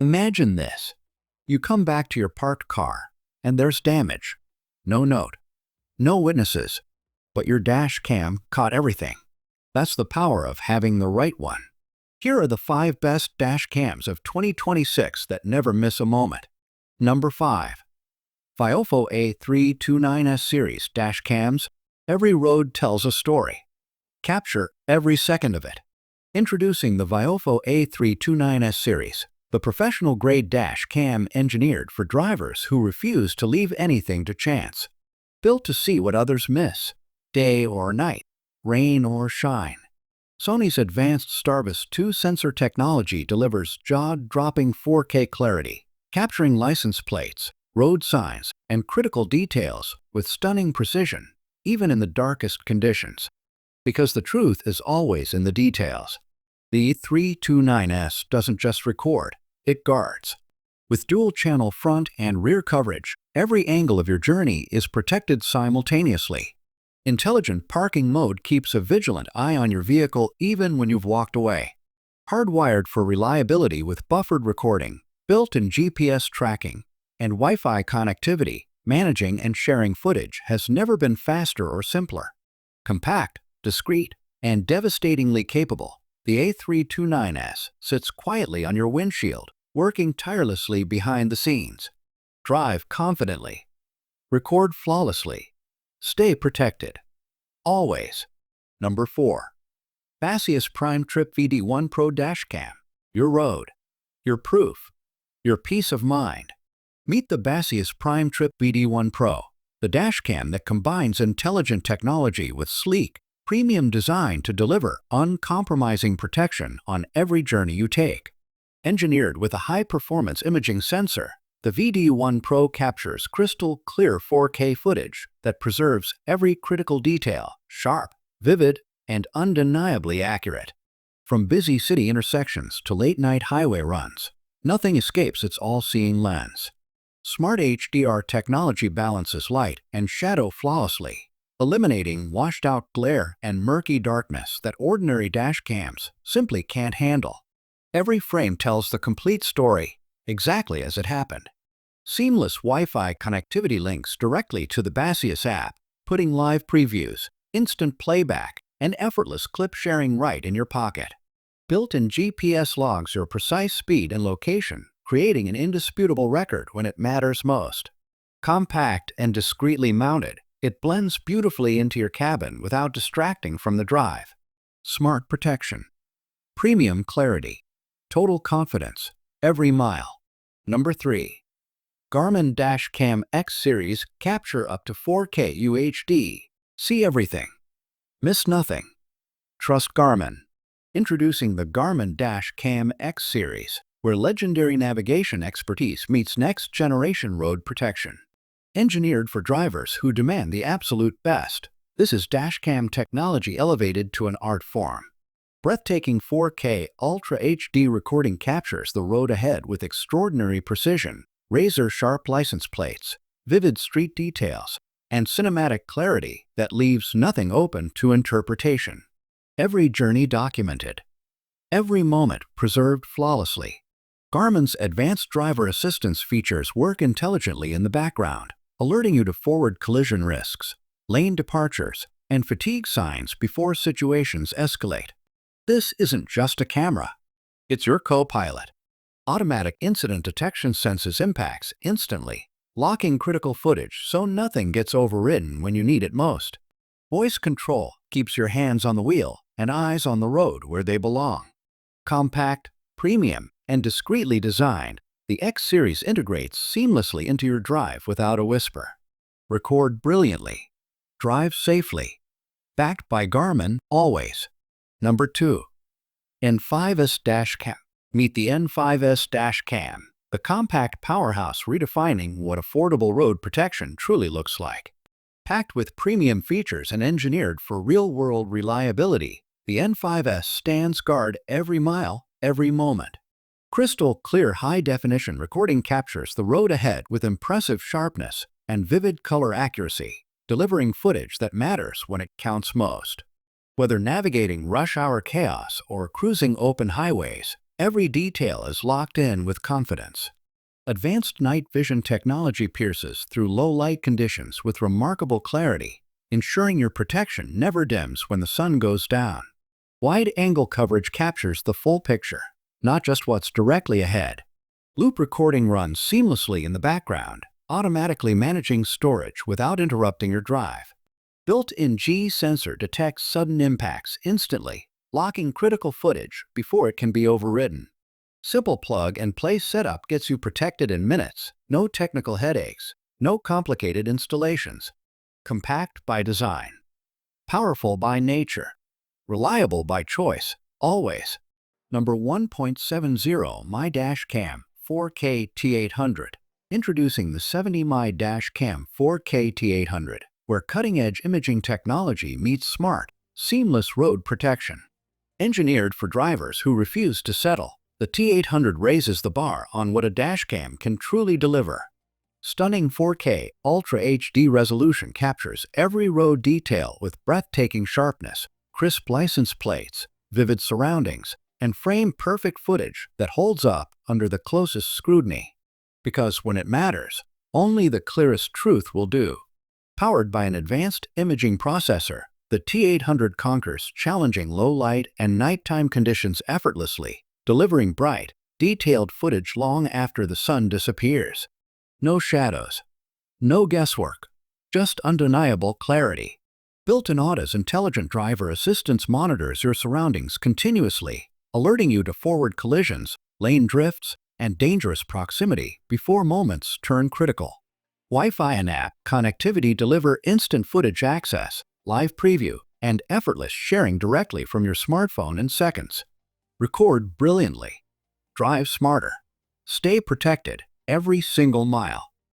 Imagine this. You come back to your parked car, and there's damage. No note, no witnesses, but your dash cam caught everything. That's the power of having the right one. Here are the 5 best dash cams of 2026 that never miss a moment. Number 5. Viofo A329S Series Dash Cams. Every road tells a story. Capture every second of it. Introducing the viofo A329S Series, the professional-grade dash cam engineered for drivers who refuse to leave anything to chance. Built to see what others miss, day or night, rain or shine. Sony's advanced Starbus 2 sensor technology delivers jaw-dropping 4K clarity, capturing license plates, road signs, and critical details with stunning precision, even in the darkest conditions. Because the truth is always in the details. The 329S doesn't just record, it guards. With dual-channel front and rear coverage, every angle of your journey is protected simultaneously. Intelligent parking mode keeps a vigilant eye on your vehicle even when you've walked away. Hardwired for reliability with buffered recording, built-in GPS tracking, and Wi-Fi connectivity, managing and sharing footage has never been faster or simpler. Compact, discreet, and devastatingly capable, the A329S sits quietly on your windshield, working tirelessly behind the scenes. Drive confidently. Record flawlessly. Stay protected. Always. Number 4. Basius Prime Trip VD1 Pro Dashcam. Your road. Your proof. Your peace of mind. Meet the Basius Prime Trip VD1 Pro, the dashcam that combines intelligent technology with sleek, premium design to deliver uncompromising protection on every journey you take. Engineered with a high-performance imaging sensor, the VD1 Pro captures crystal-clear 4K footage that preserves every critical detail, sharp, vivid, and undeniably accurate. From busy city intersections to late-night highway runs, nothing escapes its all-seeing lens. Smart HDR technology balances light and shadow flawlessly, eliminating washed-out glare and murky darkness that ordinary dash cams simply can't handle. Every frame tells the complete story, exactly as it happened. Seamless Wi-Fi connectivity links directly to the Basius app, putting live previews, instant playback, and effortless clip sharing right in your pocket. Built-in GPS logs your precise speed and location, creating an indisputable record when it matters most. Compact and discreetly mounted, it blends beautifully into your cabin without distracting from the drive. Smart protection. Premium clarity. Total confidence. Every mile. Number 3. Garmin Dashcam X Series. Capture up to 4K UHD. See everything. Miss nothing. Trust Garmin. Introducing the Garmin Dashcam X Series, where legendary navigation expertise meets next-generation road protection. Engineered for drivers who demand the absolute best, this is dashcam technology elevated to an art form. Breathtaking 4K Ultra HD recording captures the road ahead with extraordinary precision, razor-sharp license plates, vivid street details, and cinematic clarity that leaves nothing open to interpretation. Every journey documented. Every moment preserved flawlessly. Garmin's advanced driver assistance features work intelligently in the background, alerting you to forward collision risks, lane departures, and fatigue signs before situations escalate. This isn't just a camera. It's your co-pilot. Automatic incident detection senses impacts instantly, locking critical footage so nothing gets overridden when you need it most. Voice control keeps your hands on the wheel and eyes on the road where they belong. Compact, premium, and discreetly designed, the X Series integrates seamlessly into your drive without a whisper. Record brilliantly. Drive safely. Backed by Garmin, always. Number 2. N5S Dashcam. Meet the N5S Dashcam, the compact powerhouse redefining what affordable road protection truly looks like. Packed with premium features and engineered for real-world reliability, the N5S stands guard every mile, every moment. Crystal clear high-definition recording captures the road ahead with impressive sharpness and vivid color accuracy, delivering footage that matters when it counts most. Whether navigating rush-hour chaos or cruising open highways, Every detail is locked in with confidence. Advanced night vision technology pierces through low light conditions with remarkable clarity, ensuring your protection never dims when the sun goes down. Wide-angle coverage captures the full picture, not just what's directly ahead. Loop recording runs seamlessly in the background, automatically managing storage without interrupting your drive. Built-in G sensor detects sudden impacts instantly, locking critical footage before it can be overridden. Simple plug-and-play setup gets you protected in minutes, no technical headaches, no complicated installations. Compact by design. Powerful by nature. Reliable by choice, always. Number 1.70 My Dashcam 4K T800. Introducing the 70 My Dashcam 4K T800, where cutting-edge imaging technology meets smart, seamless road protection. Engineered for drivers who refuse to settle, the T800 raises the bar on what a dashcam can truly deliver. Stunning 4K Ultra HD resolution captures every road detail with breathtaking sharpness, crisp license plates, vivid surroundings, and frame-perfect footage that holds up under the closest scrutiny. Because when it matters, only the clearest truth will do. Powered by an advanced imaging processor, the T800 conquers challenging low-light and nighttime conditions effortlessly, delivering bright, detailed footage long after the sun disappears. No shadows, no guesswork, just undeniable clarity. Built-in Auda's intelligent driver assistance monitors your surroundings continuously, alerting you to forward collisions, lane drifts, and dangerous proximity before moments turn critical. Wi-Fi and app connectivity deliver instant footage access, live preview, and effortless sharing directly from your smartphone in seconds. Record brilliantly. Drive smarter. Stay protected every single mile.